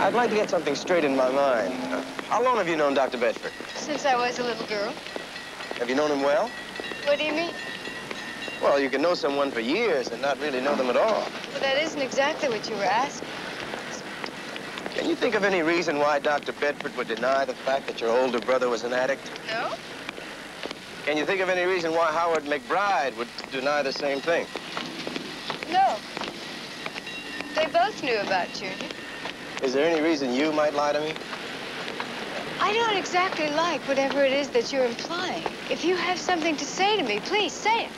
I'd like to get something straight in my mind. How long have you known Dr. Bedford? Since I was a little girl. Have you known him well? What do you mean? Well, you can know someone for years and not really know them at all. Well, that isn't exactly what you were asking. Can you think of any reason why Dr. Bedford would deny the fact that your older brother was an addict? No? Can you think of any reason why Howard McBride would deny the same thing? No. They both knew about Junior. Is there any reason you might lie to me? I don't exactly like whatever it is that you're implying. If you have something to say to me, please say it.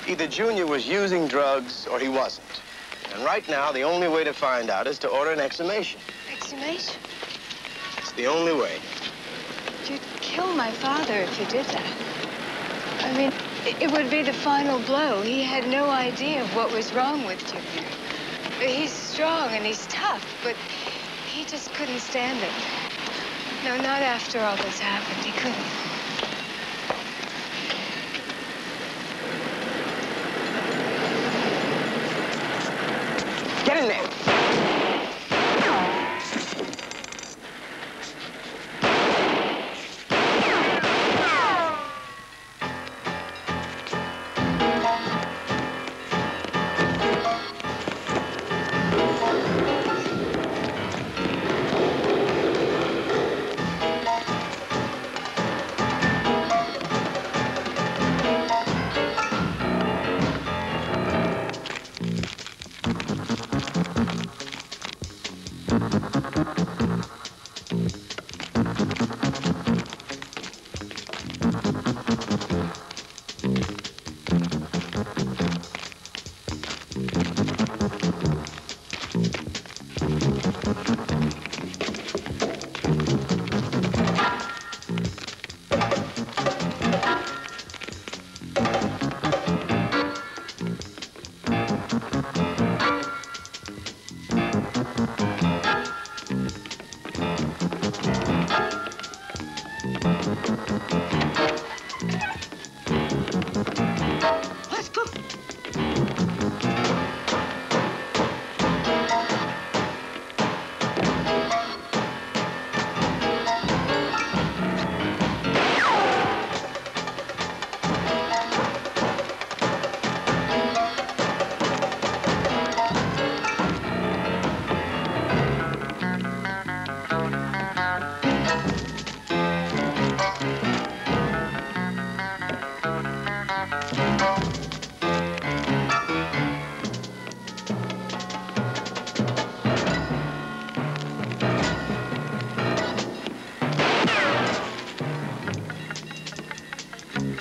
Either Junior was using drugs or he wasn't. And right now, the only way to find out is to order an exhumation. Exhumation? It's the only way. You'd kill my father if you did that. I mean, it would be the final blow. He had no idea of what was wrong with Junior. He's strong and he's tough, but he just couldn't stand it. No, not after all this happened. He couldn't. Get in there.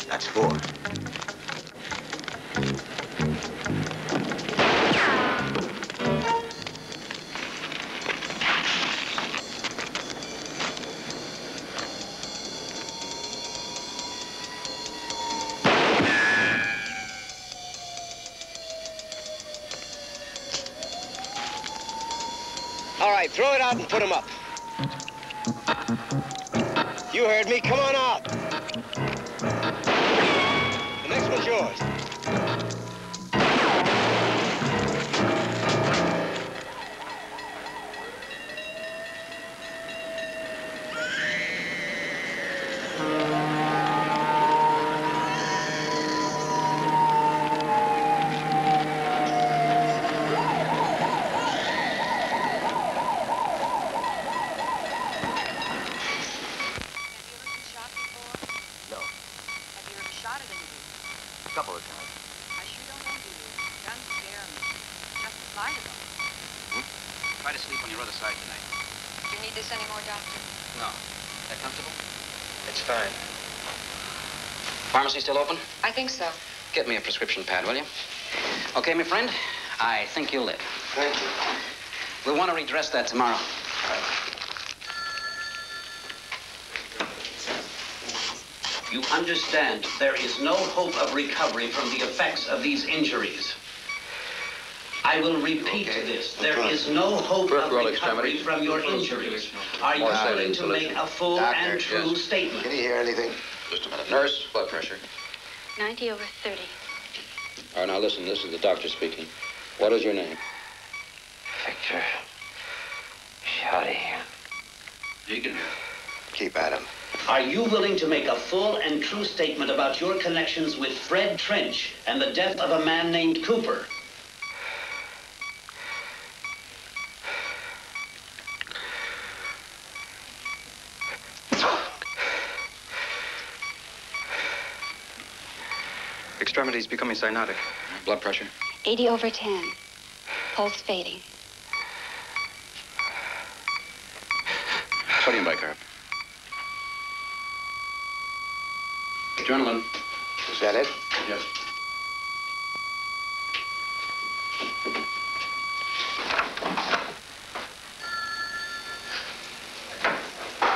That's 4. All right, throw it out and put him up. You heard me. Come on out. The next one's yours. Try to sleep on your other side tonight. Do you need this anymore, Doctor? No. That comfortable? It's fine. Pharmacy still open? I think so. Get me a prescription pad, will you? Okay, my friend. I think you'll live. Thank you. We'll want to redress that tomorrow. You understand there is no hope of recovery from the effects of these injuries. I will repeat this. There is no hope of recovery from your injuries. Are you willing to make a full and true statement? Can you hear anything? Just a minute. Nurse, blood pressure. 90/30. All right, now listen, this is the doctor speaking. What is your name? Victor. Shoddy. Deacon. Keep at him. Are you willing to make a full and true statement about your connections with Fred Trench and the death of a man named Cooper? Extremities becoming cyanotic. Blood pressure? 80/10. Pulse fading. Sodium bicarb. Adrenaline. Is that it? Yes.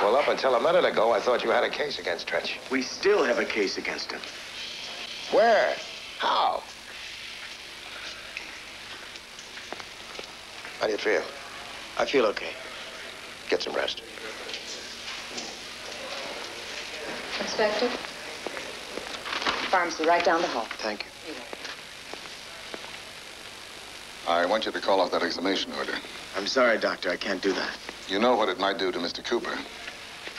Well, up until a minute ago, I thought you had a case against Trench. We still have a case against him. Where? How? How do you feel? I feel okay. Get some rest. Inspector? Pharmacy right down the hall. Thank you. I want you to call off that examination order. I'm sorry, Doctor. I can't do that. You know what it might do to Mr. Cooper.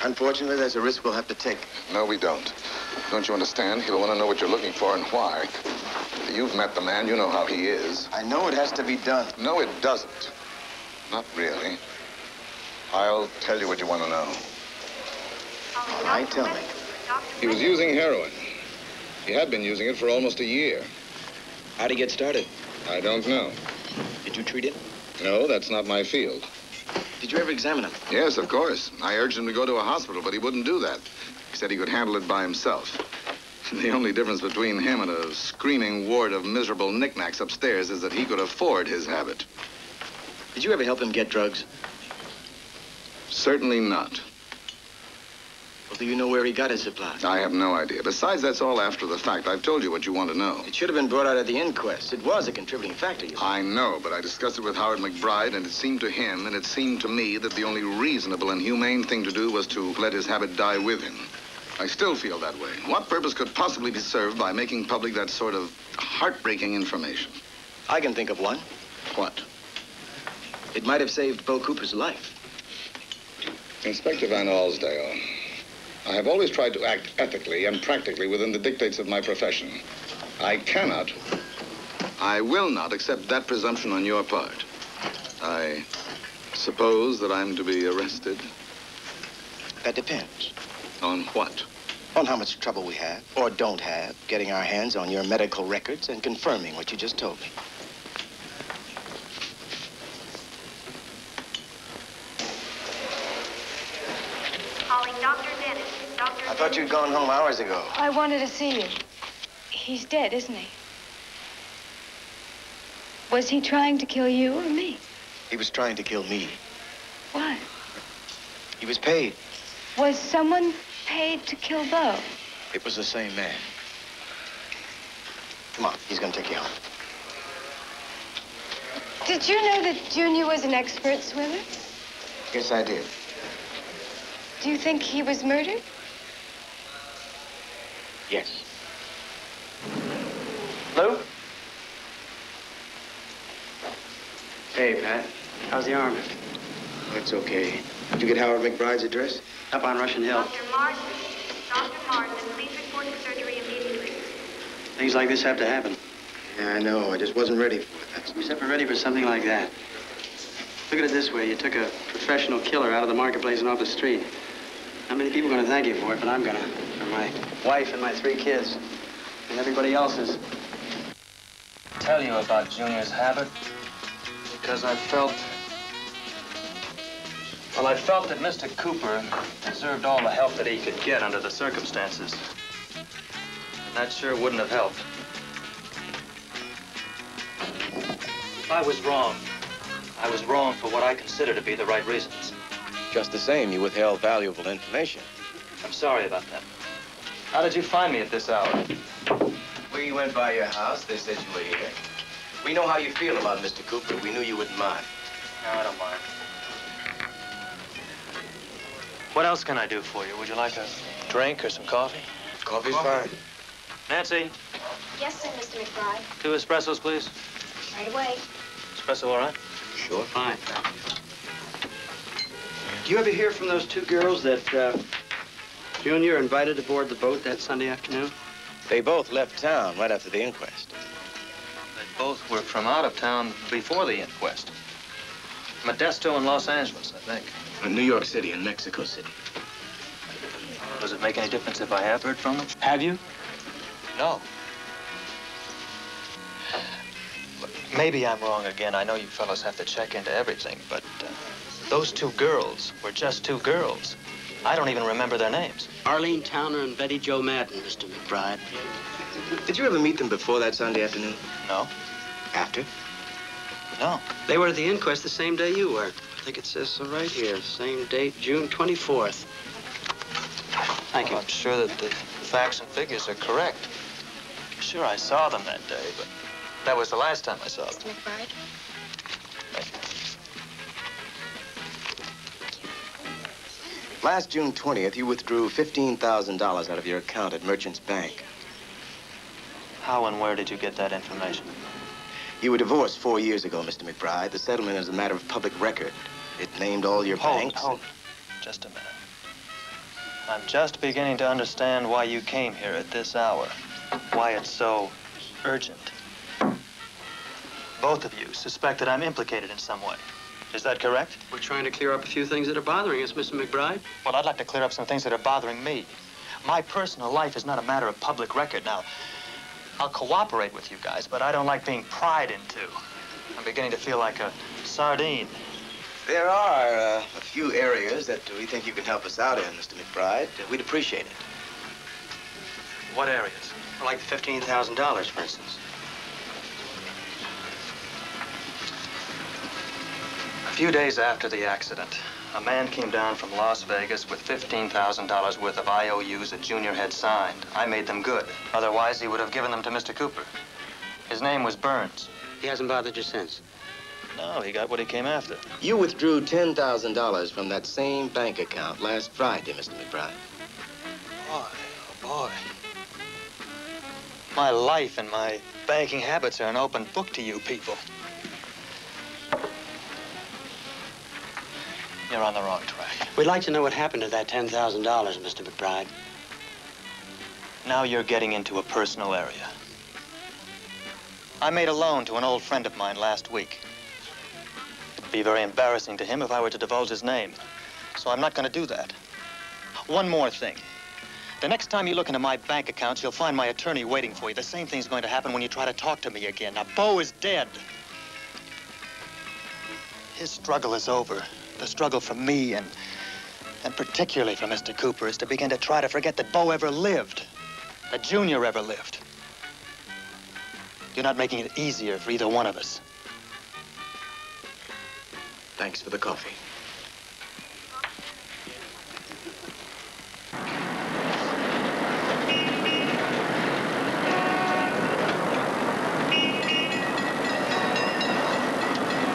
Unfortunately, there's a risk we'll have to take. No, we don't. Don't you understand? He'll want to know what you're looking for and why. You've met the man. You know how he is. I know it has to be done. No, it doesn't. Not really. I'll tell you what you want to know. All right, tell me. He was using heroin. He had been using it for almost a year. How'd he get started? I don't know. Did you treat him? No, that's not my field. Did you ever examine him? Yes, of course. I urged him to go to a hospital, but he wouldn't do that. He said he could handle it by himself. The only difference between him and a screaming ward of miserable knickknacks upstairs is that he could afford his habit. Did you ever help him get drugs? Certainly not. Well, do you know where he got his supplies? I have no idea. Besides, that's all after the fact. I've told you what you want to know. It should have been brought out at the inquest. It was a contributing factor, you know. I know, but I discussed it with Howard McBride, and it seemed to him, and it seemed to me, that the only reasonable and humane thing to do was to let his habit die with him. I still feel that way. What purpose could possibly be served by making public that sort of heartbreaking information? I can think of one. What? It might have saved Bo Cooper's life. Inspector Van Alsdale, I have always tried to act ethically and practically within the dictates of my profession. I cannot, I will not accept that presumption on your part. I suppose that I'm to be arrested. That depends. On what? On how much trouble we have, or don't have, getting our hands on your medical records and confirming what you just told me. Calling Dr. Dennis. I thought you'd gone home hours ago. I wanted to see you. He's dead, isn't he? Was he trying to kill you or me? He was trying to kill me. Why? He was paid. Was someone paid to kill Bo? It was the same man. Come on, he's gonna take you home. Did you know that Junior was an expert swimmer? Yes, I did. Do you think he was murdered? Yes. Lou? Hey, Pat. How's the arm? It's okay. Did you get Howard McBride's address? Up on Russian Hill. Dr. Marsden. Dr. Marsden, please report to surgery immediately. Things like this have to happen. Yeah, I know. I just wasn't ready for it. That's... Except we're ready for something like that. Look at it this way. You took a professional killer out of the marketplace and off the street. Not many people are going to thank you for it, but I'm going to. For my wife and my 3 kids. And everybody else's. Tell you about Junior's habit because I felt that Mr. Cooper deserved all the help that he could get under the circumstances. And that sure wouldn't have helped. I was wrong. I was wrong for what I consider to be the right reasons. Just the same, you withheld valuable information. I'm sorry about that. How did you find me at this hour? We went by your house. They said you were here. We know how you feel about Mr. Cooper. We knew you wouldn't mind. No, I don't mind. What else can I do for you? Would you like a drink or some coffee? Coffee's fine. Nancy, Yes, sir, Mr. McBride. 2 espressos, please. Right away. Espresso, all right? Sure. Fine. Do you ever hear from those two girls that Junior invited aboard the boat that Sunday afternoon? They both left town right after the inquest. They both were from out of town before the inquest. Modesto and Los Angeles, I think. New York City and Mexico City. Does it make any difference if I have heard from them? Have you? No. Look, maybe I'm wrong again. I know you fellas have to check into everything, but those two girls were just two girls. I don't even remember their names. Arlene Towner and Betty Jo Madden, Mr. McBride. Did you ever meet them before that Sunday afternoon? No. After? No. They were at the inquest the same day you were. I think it says so right here. Same date, June 24th. Thank you. I'm sure that the facts and figures are correct. Sure, I saw them that day, but that was the last time I saw them. Mr. McBride? Last June 20th, you withdrew $15,000 out of your account at Merchant's Bank. How and where did you get that information? You were divorced 4 years ago, Mr. McBride. The settlement is a matter of public record. It named all your banks. Hold. Just a minute. I'm just beginning to understand why you came here at this hour. Why it's so urgent. Both of you suspect that I'm implicated in some way. Is that correct? We're trying to clear up a few things that are bothering us, Mr. McBride. Well, I'd like to clear up some things that are bothering me. My personal life is not a matter of public record. Now, I'll cooperate with you guys, but I don't like being pried into. I'm beginning to feel like a sardine. There are a few areas that we think you can help us out in, Mr. McBride. We'd appreciate it. What areas? Well, like $15,000, for instance. A few days after the accident, a man came down from Las Vegas with $15,000 worth of IOUs that Junior had signed. I made them good. Otherwise, he would have given them to Mr. Cooper. His name was Burns. He hasn't bothered you since? No, he got what he came after. You withdrew $10,000 from that same bank account last Friday, Mr. McBride. Boy, oh boy. My life and my banking habits are an open book to you people. You're on the wrong track. We'd like to know what happened to that $10,000, Mr. McBride. Now you're getting into a personal area. I made a loan to an old friend of mine last week. It'd be very embarrassing to him if I were to divulge his name. So I'm not going to do that. One more thing. The next time you look into my bank accounts, you'll find my attorney waiting for you. The same thing's going to happen when you try to talk to me again. Now, Bo is dead. His struggle is over. The struggle for me and particularly for Mr. Cooper is to begin to try to forget that Bo ever lived, that Junior ever lived. You're not making it easier for either one of us. Thanks for the coffee.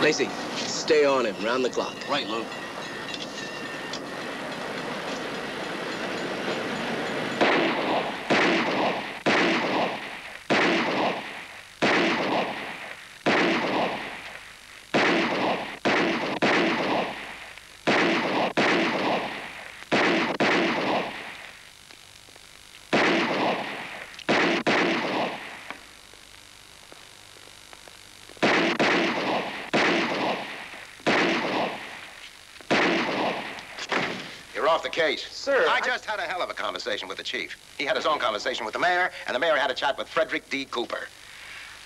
Lacey, stay on him, round the clock. Right, Lou. Off the case. Sir, I just had a hell of a conversation with the chief. He had his own conversation with the mayor, and the mayor had a chat with Frederick D. Cooper.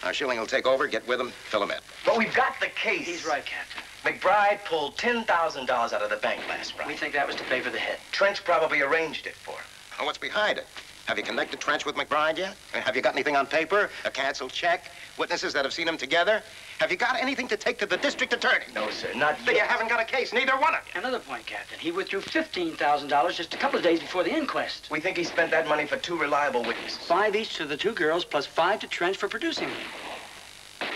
Now, Schilling will take over, get with him, fill him in. But we've got the case. He's right, Captain. McBride pulled $10,000 out of the bank last Friday. We think that was to pay for the hit. Trench probably arranged it for him. Well, what's behind it? Have you connected Trench with McBride yet? And have you got anything on paper? A canceled check? Witnesses that have seen them together? Have you got anything to take to the district attorney? No, sir, not Then you yet. haven't got a case, neither one of you. Another point, Captain. He withdrew $15,000 just a couple of days before the inquest. We think he spent that money for 2 reliable witnesses. 5 each to the 2 girls, plus 5 to Trench for producing them.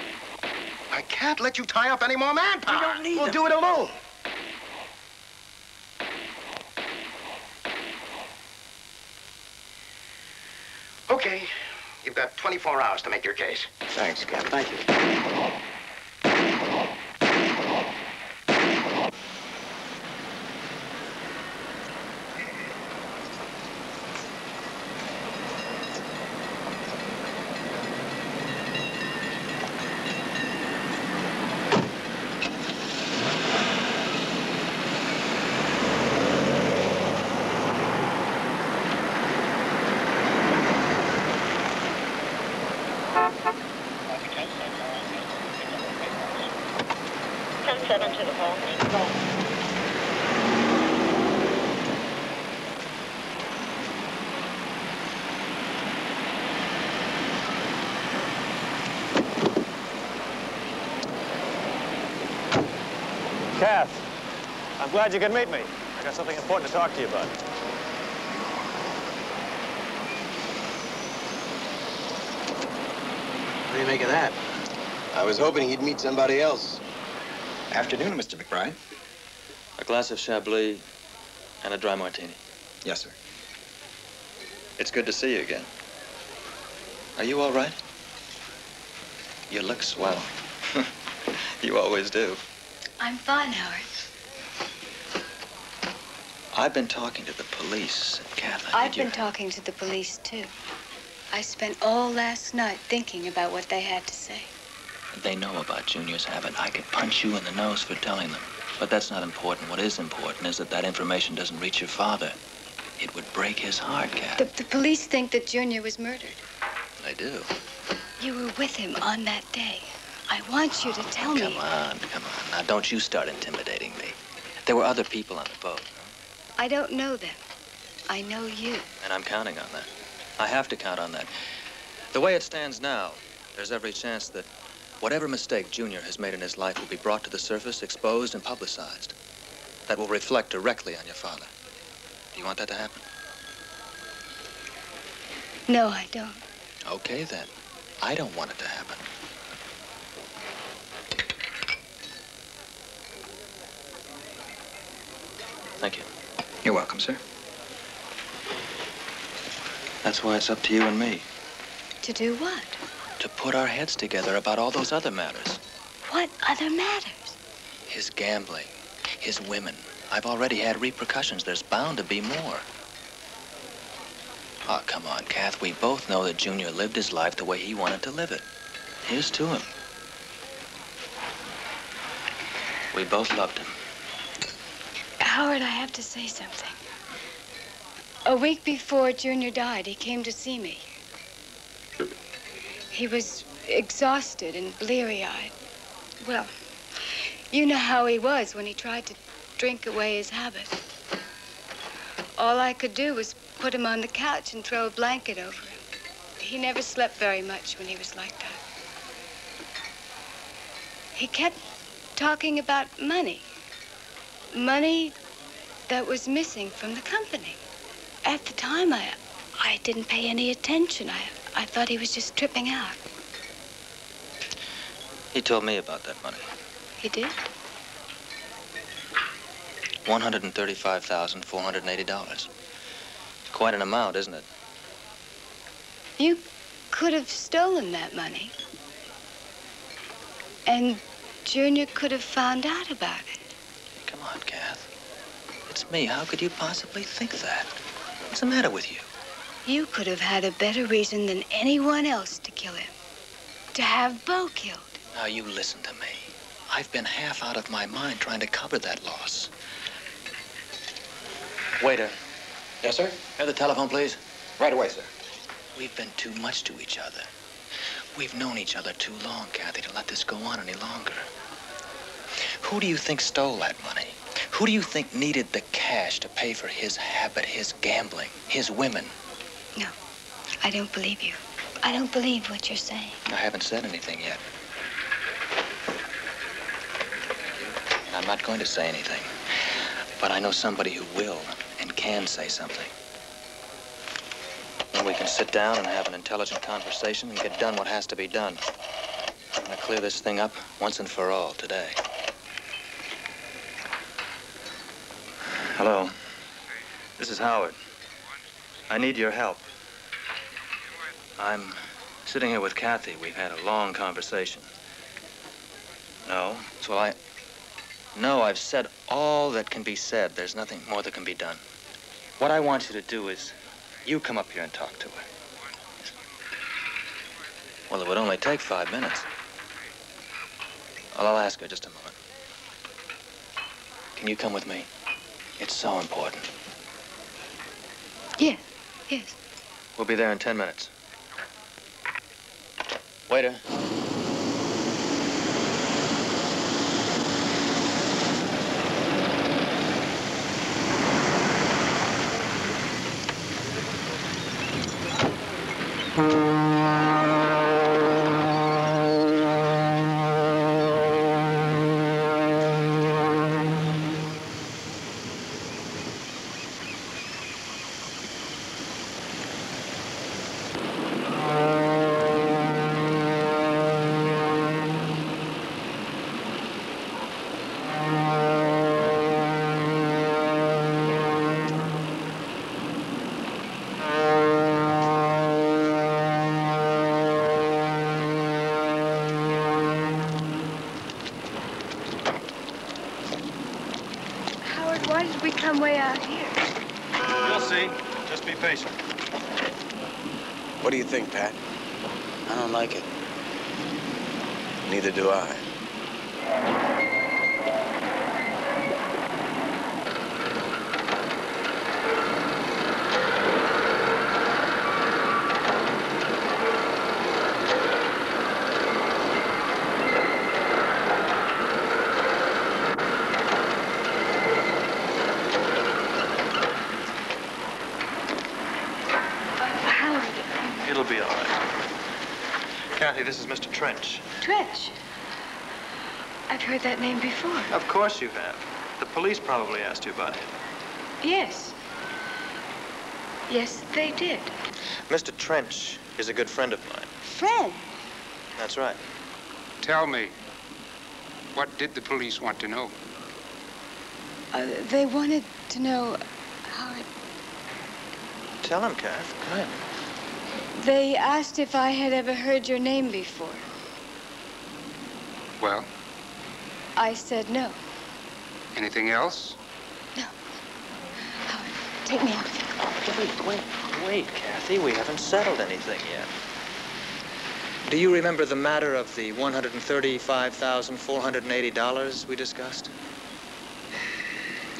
I can't let you tie up any more manpower. We don't need We'll them. do it alone. Okay, you've got 24 hours to make your case. Thanks, Captain. Thank you. down into the hole. Go. Kath, I'm glad you could meet me. I got something important to talk to you about. What do you make of that? I was hoping he'd meet somebody else. Afternoon, Mr. McBride. A glass of Chablis and a dry martini. Yes, sir. It's good to see you again. Are you all right? You look swell. You always do. I'm fine, Howard. I've been talking to the police, Kath. I've been talking to the police, too. I spent all last night thinking about what they had to say. They know about Junior's habit. I could punch you in the nose for telling them. But that's not important. What is important is that that information doesn't reach your father. It would break his heart, Kath. The police think that Junior was murdered. They do. You were with him on that day. I want you to tell me. Come on. Now, don't you start intimidating me. There were other people on the boat. I don't know them. I know you. And I'm counting on that. I have to count on that. The way it stands now, there's every chance that whatever mistake Junior has made in his life will be brought to the surface, exposed, and publicized. That will reflect directly on your father. Do you want that to happen? No, I don't. Okay, then. I don't want it to happen. Thank you. You're welcome, sir. That's why it's up to you and me. To do what? To put our heads together about all those other matters. What other matters? His gambling, his women. I've already had repercussions. There's bound to be more. Oh, come on, Kath. We both know that Junior lived his life the way he wanted to live it. Here's to him. We both loved him. Howard, I have to say something. A week before Junior died, he came to see me. He was exhausted and bleary-eyed. Well, you know how he was when he tried to drink away his habit. All I could do was put him on the couch and throw a blanket over him. He never slept very much when he was like that. He kept talking about money. Money that was missing from the company. At the time, I didn't pay any attention. I thought he was just tripping out. He told me about that money. He did? $135,480. Quite an amount, isn't it? You could have stolen that money. And Junior could have found out about it. Come on, Kath. It's me. How could you possibly think that? What's the matter with you? You could have had a better reason than anyone else to kill him. To have Bo killed. Now, you listen to me. I've been half out of my mind trying to cover that loss. Waiter. Yes, sir? Have the telephone, please. Right away, sir. We've been too much to each other. We've known each other too long, Kathy, to let this go on any longer. Who do you think stole that money? Who do you think needed the cash to pay for his habit, his gambling, his women? No, I don't believe you. I don't believe what you're saying. I haven't said anything yet. And I'm not going to say anything. But I know somebody who will and can say something. And we can sit down and have an intelligent conversation and get done what has to be done. I'm going to clear this thing up once and for all today. Hello. This is Howard. I need your help. I'm sitting here with Kathy. We've had a long conversation. No? No, I've said all that can be said. There's nothing more that can be done. What I want you to do is you come up here and talk to her. Well, it would only take 5 minutes. Well, I'll ask her just a moment. Can you come with me? It's so important. Yes. We'll be there in 10 minutes. Waiter. Why did we come way out here? You'll see. Just be patient. What do you think, Pat? I don't like it. Neither do I. It'll be all right. Kathy, this is Mr. Trench. Trench? I've heard that name before. Of course you have. The police probably asked you about him. Yes. Yes, they did. Mr. Trench is a good friend of mine. Friend? That's right. Tell me, what did the police want to know? They wanted to know how it... Tell him, Kath. Go ahead. They asked if I had ever heard your name before. Well? I said no. Anything else? No. Howard, take me out. Wait, Kathy. We haven't settled anything yet. Do you remember the matter of the $135,480 we discussed?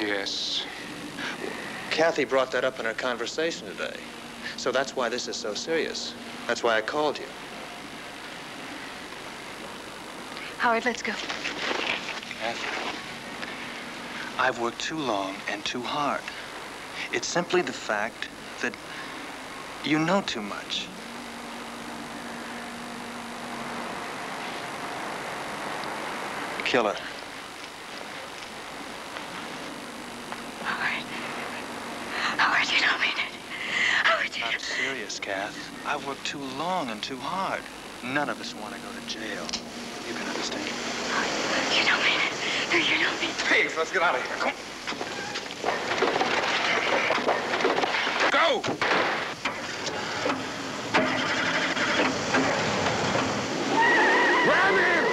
Yes. Kathy brought that up in her conversation today. So that's why this is so serious. That's why I called you. Howard, let's go. Kathy, I've worked too long and too hard. It's simply the fact that you know too much. Killer. Howard, you don't mean it. Howard, you I'm serious, Kath. I've worked too long and too hard. None of us want to go to jail. You can understand. You don't mean it. No, you don't mean it. Pigs, let's get out of here. Come. Go! Grab him!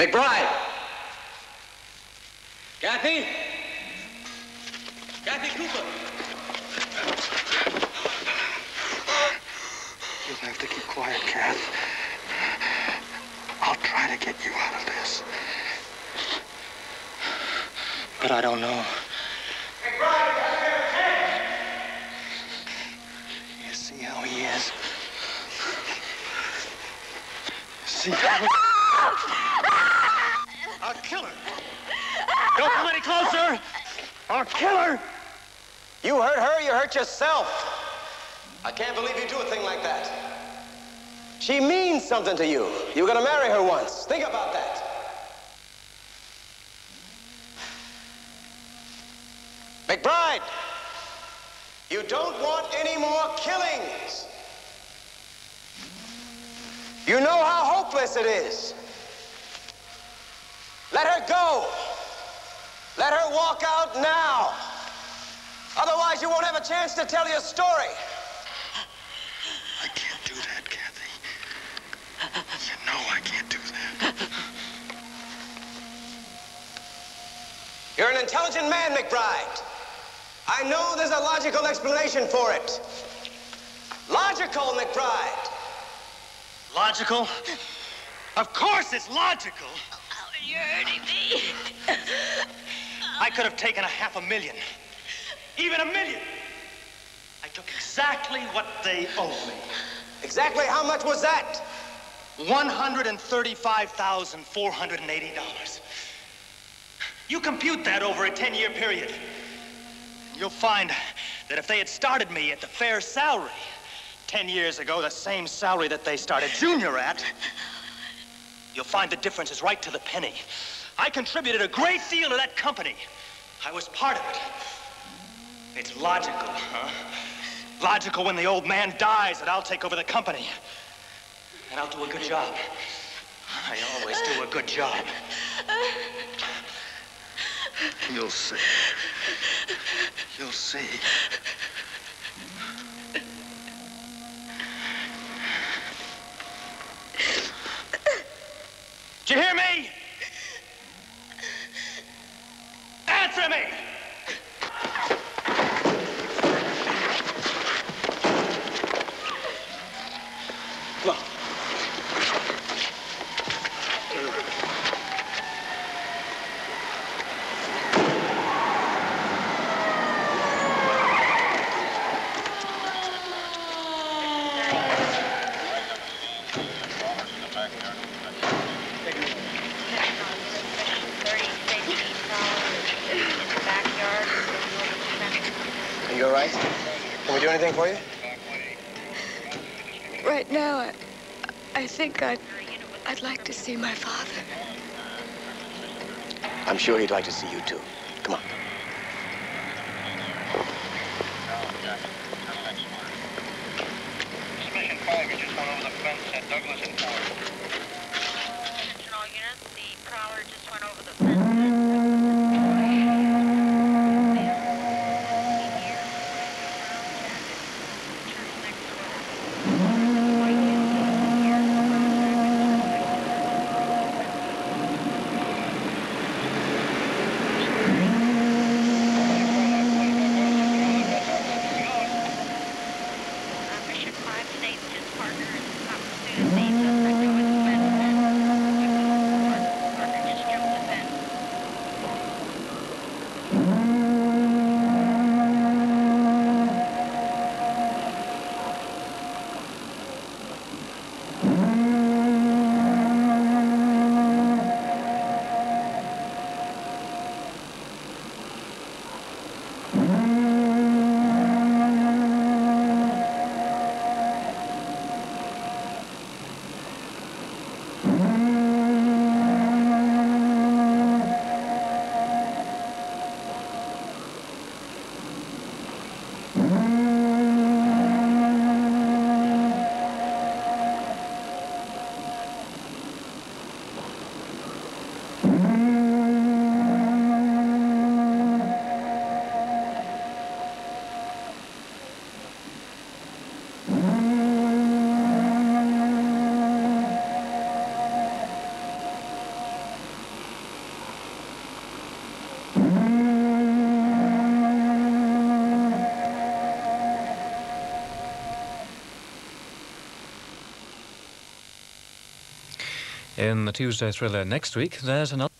McBride! Kathy? Kathy Cooper! You'll have to keep quiet, Kath. I'll try to get you out of this. But I don't know. You see how he is? See how I'll kill her. Don't come any closer. I'll kill her. You hurt her, you hurt yourself. I can't believe you do a thing like that. She means something to you. You were gonna marry her once. Think about that. McBride, you don't want any more killings. You know how hopeless it is. Let her go. Let her walk out now. Otherwise, you won't have a chance to tell your story. I can't do that, Kathy. You know I can't do that. You're an intelligent man, McBride. I know there's a logical explanation for it. Logical, McBride. Logical? Of course it's logical. Oh, you're hurting me. I could have taken $500,000. Even $1 million. I took exactly what they owed me. Exactly how much was that? $135,480. You compute that over a 10-year period. You'll find that if they had started me at the fair salary 10 years ago, the same salary that they started Junior at, you'll find the difference is right to the penny. I contributed a great deal to that company. I was part of it. It's logical, huh? Logical when the old man dies that I'll take over the company. And I'll do a good job. I always do a good job. You'll see. You'll see. Did you hear me? Answer me! Come on. Are you all right? Can we do anything for you? Right now, I think I'd like to see my father. I'm sure he'd like to see you, too. Come on. Mission 5, you just went over the fence at Douglas and Ford. Attention all units, the prowler just went over the fence. Mission 5 states his partner is not pursued. The suspect In the Tuesday thriller next week, there's another...